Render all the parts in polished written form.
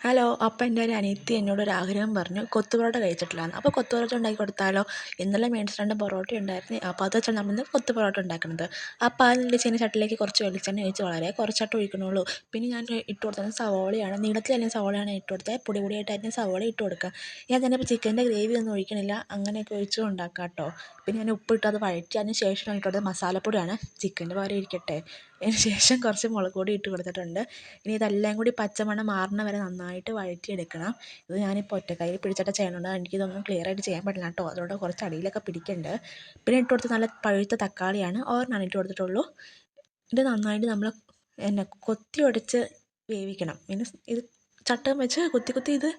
Hello. അപ്പോൾ എൻ്റെ ഒരു അനിയത്തി എന്നോടൊരാഗ്രഹം പറഞ്ഞു കൊത്തു പൊറോട്ട കഴിച്ചിട്ടില്ലാന്ന്. അപ്പോൾ കൊത്തു പൊറോട്ട ഉണ്ടാക്കി കൊടുത്താലോ? ഇന്നലെ മേടിച്ച 2 പൊറോട്ട ഉണ്ടായിരുന്നു. അപ്പോൾ അത് വെച്ചാണ് നമ്മളിന്ന് കൊത്തു പൊറോട്ട ഉണ്ടാക്കുന്നത്. അപ്പോൾ അതിൻ്റെ ചീനച്ചട്ടിയിലേക്ക് കുറച്ച് വെളിച്ചെണ്ണ ഒഴിച്ച് വളരെ കുറച്ചായിട്ട് ഒഴിക്കണുള്ളൂ. പിന്നെ ഞാൻ ഇട്ട് കൊടുത്തത് സവോളയാണ്. നീളത്തിലരിഞ്ഞ സവോളയാണ് ഇട്ട് കൊടുത്തത്. പൊടി പൊടിയായിട്ടായിരുന്നു സവോള ഇട്ട് കൊടുക്കുക. ഞാൻ തന്നെ ഇപ്പോൾ ചിക്കൻ്റെ ഗ്രേവി ഒന്നും ഒഴിക്കണില്ല. അങ്ങനെയൊക്കെ ഒഴിച്ചും ഉണ്ടാക്കാം കേട്ടോ. പിന്നെ ഞാൻ ഉപ്പിട്ട് അത് വഴറ്റി അതിന് ശേഷം ഇട്ട് കൊടുത്തത് മസാലപ്പൊടിയാണ്. ചിക്കൻ്റെ പകരം ഇരിക്കട്ടെ. അതിന് ശേഷം കുറച്ച് മുളക് പൊടി ഇട്ട് കൊടുത്തിട്ടുണ്ട്. ഇനി ഇതെല്ലാം കൂടി പച്ചമണം മാറണ വരെ നന്നായിട്ട് വഴറ്റിയെടുക്കണം. ഇത് ഞാനിപ്പോൾ ഒറ്റക്കൈയിൽ പിടിച്ചിട്ട് ചെയ്യണതുകൊണ്ട് എനിക്കിതൊന്നും ക്ലിയറായിട്ട് ചെയ്യാൻ പറ്റില്ല കേട്ടോ. അതുകൊണ്ട് കുറച്ച് അടിയിലൊക്കെ പിടിക്കുന്നുണ്ട്. പിന്നെ ഇട്ട് കൊടുത്ത് നല്ല പഴുത്ത തക്കാളിയാണ് ഒരെണ്ണം ഇട്ട് കൊടുത്തിട്ടുള്ളൂ. ഇത് നന്നായിട്ട് നമ്മൾ കൊത്തി ഉടച്ച് വേവിക്കണം. മീൻസ് ഇത് ചട്ടകം വെച്ച് കുത്തി കുത്തി ഇത്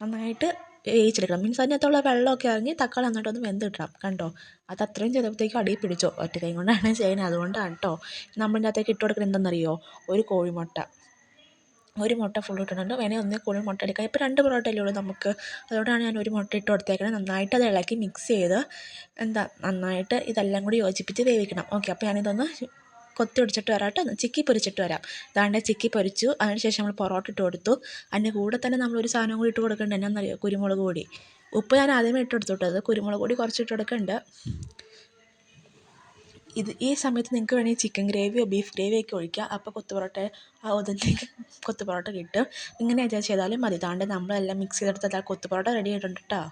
നന്നായിട്ട് വേവിച്ചെടുക്കണം. മീൻസ് അതിനകത്തുള്ള വെള്ളമൊക്കെ ഇറങ്ങി തക്കാളി നന്നായിട്ടൊന്ന് വെന്ത് കിട്ടണം. കണ്ടോ, അത് അത്രയും ചെയ്തപ്പോഴത്തേക്കും അടിയിൽ പിടിച്ചോ. ഒറ്റ കൈ കൊണ്ടാണ് ചെയ്യുന്നത്, അതുകൊണ്ടാണ് കേട്ടോ. നമ്മളിൻ്റെ അകത്തേക്ക് ഇട്ട് കൊടുക്കുന്നത് എന്തെന്നറിയോ? ഒരു കോഴിമുട്ട, ഒരു മുട്ട ഫുൾ ഇട്ടിട്ടുണ്ട്. വേണേൽ ഒന്നിൽ കൂടുതൽ മുട്ട എടുക്കാം. ഇപ്പോൾ 2 പൊറോട്ടയല്ലേ ഉള്ളൂ നമുക്ക്, അതുകൊണ്ടാണ് ഞാൻ ഒരു മുട്ട ഇട്ട് കൊടുത്തേക്കുന്നത്. നന്നായിട്ട് അത് ഇളക്കി മിക്സ് ചെയ്ത് നന്നായിട്ട് ഇതെല്ലാം കൂടി യോജിപ്പിച്ച് വേവിക്കണം. ഓക്കെ, അപ്പോൾ ഞാനിതൊന്ന് കൊത്തി ഒടിച്ചിട്ട് വരാം കേട്ടോ. ചിക്കി പൊരിച്ചിട്ട് വരാം. ഇതാണ്ട് ചിക്കി പൊരിച്ചു. അതിന് ശേഷം നമ്മൾ പൊറോട്ട ഇട്ട് കൊടുത്തു. അതിൻ്റെ കൂടെ തന്നെ നമ്മളൊരു സാധനം കൂടി ഇട്ട് കൊടുക്കേണ്ടത് എന്നാണെന്നറിയോ? കുരുമുളക് പൊടി. ഉപ്പ് ഞാൻ ആദ്യമേ ഇട്ട് കൊടുത്തു കേട്ടോ. അത് കുരുമുളക് പൊടി കുറച്ച് ഇട്ട് കൊടുക്കുന്നുണ്ട്. ഈ സമയത്ത് നിങ്ങൾക്ക് വേണമെങ്കിൽ ചിക്കൻ ഗ്രേവിയോ ബീഫ് ഗ്രേവിയോ ഒക്കെ ഒഴിക്കുക. അപ്പോൾ കൊത്തു പൊറോട്ട ഒതൻറ്റിക് കൊത്തു പൊറോട്ട കിട്ടും. ഇങ്ങനെ ചെയ്താലും മതി. താണ്ട് നമ്മളെല്ലാം മിക്സ് ചെയ്തെടുത്താൽ കൊത്തു പൊറോട്ട റെഡി ആയിട്ടുണ്ട് കേട്ടോ.